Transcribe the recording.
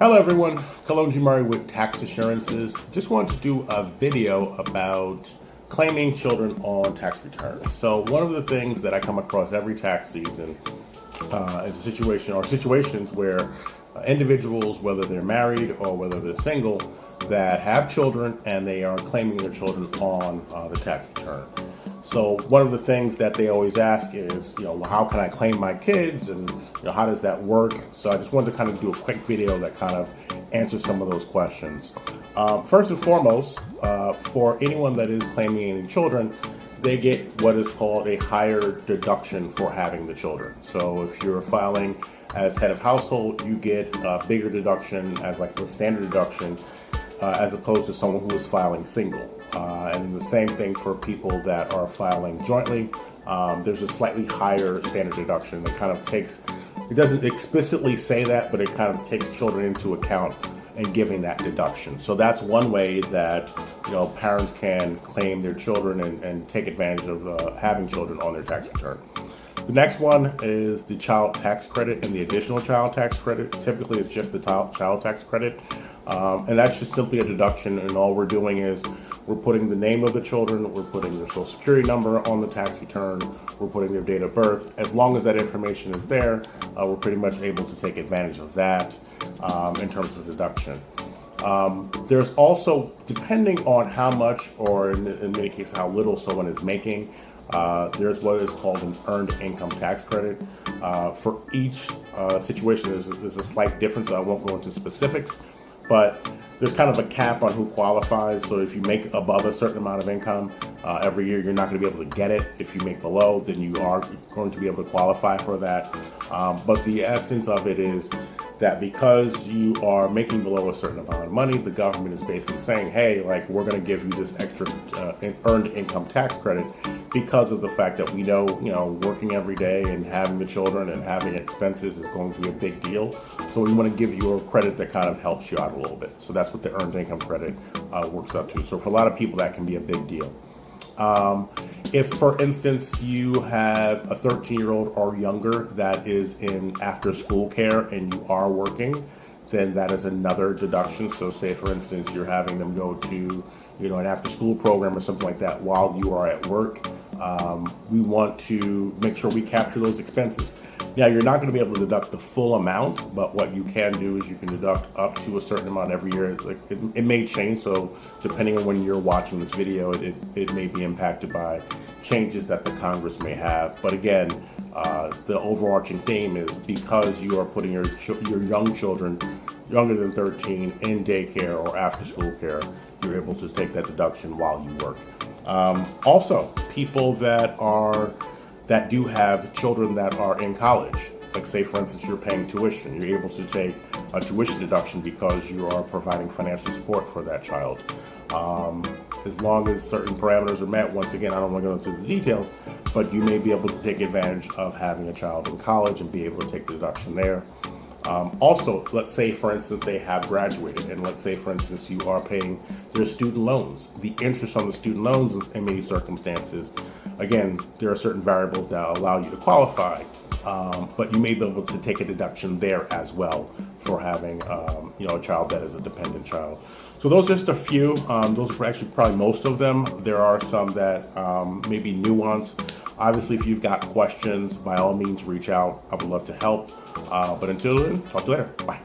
Hello everyone, Kolonji Murray with Tax Assurances. Just wanted to do a video about claiming children on tax returns. So one of the things that I come across every tax season is a situation or situations where individuals, whether they're married or whether they're single, that have children and they are claiming their children on the tax return. So one of the things that they always ask is, how can I claim my kids, and how does that work? So I just wanted to kind of do a quick video that kind of answers some of those questions. First and foremost, for anyone that is claiming any children, they get what is called a higher deduction for having the children. So if you're filing as head of household, you get a bigger deduction as like the standard deduction, as opposed to someone who is filing single. And the same thing for people that are filing jointly. There's a slightly higher standard deduction that kind of takes, it doesn't explicitly say that, but it kind of takes children into account and giving that deduction. So that's one way that parents can claim their children and take advantage of having children on their tax return. The next one is the child tax credit and the additional child tax credit. Typically it's just the child tax credit. And that's just simply a deduction, and all we're doing is we're putting the name of the children, we're putting their social security number on the tax return, we're putting their date of birth. As long as that information is there, we're pretty much able to take advantage of that in terms of deduction. There's also, depending on how much, or in many cases how little someone is making, there's what is called an earned income tax credit. For each situation, there's a slight difference. I won't go into specifics, but there's kind of a cap on who qualifies. So if you make above a certain amount of income every year, you're not going to be able to get it. If you make below, then you are going to be able to qualify for that. But the essence of it is that because you are making below a certain amount of money, the government is basically saying, hey, like, we're going to give you this extra earned income tax credit because of the fact that we know, working every day and having the children and having expenses is going to be a big deal. So we want to give you a credit that kind of helps you out a little bit. So that's what the earned income credit works up to. So for a lot of people, that can be a big deal. If, for instance, you have a 13-year-old or younger that is in after-school care and you are working, then that is another deduction. So say, for instance, you're having them go to an after-school program or something like that while you are at work. We want to make sure we capture those expenses. Now, you're not going to be able to deduct the full amount, but what you can do is you can deduct up to a certain amount every year. It may change, so depending on when you're watching this video, it may be impacted by changes that the Congress may have. But again, the overarching theme is because you are putting your young children, younger than 13, in daycare or after-school care, you're able to take that deduction while you work. Also, people that do have children that are in college, like say, for instance, you're paying tuition, you're able to take a tuition deduction because you are providing financial support for that child. As long as certain parameters are met, once again, I don't want to go into the details, but you may be able to take advantage of having a child in college and be able to take the deduction there. Also, let's say, for instance, they have graduated, and let's say, for instance, you are paying their student loans. The interest on the student loans in many circumstances, again, there are certain variables that allow you to qualify, but you may be able to take a deduction there as well for having a child that is a dependent child. So those are just a few. Those are actually probably most of them. There are some that may be nuanced. Obviously, if you've got questions, by all means, reach out. I would love to help. But until then, talk to you later. Bye.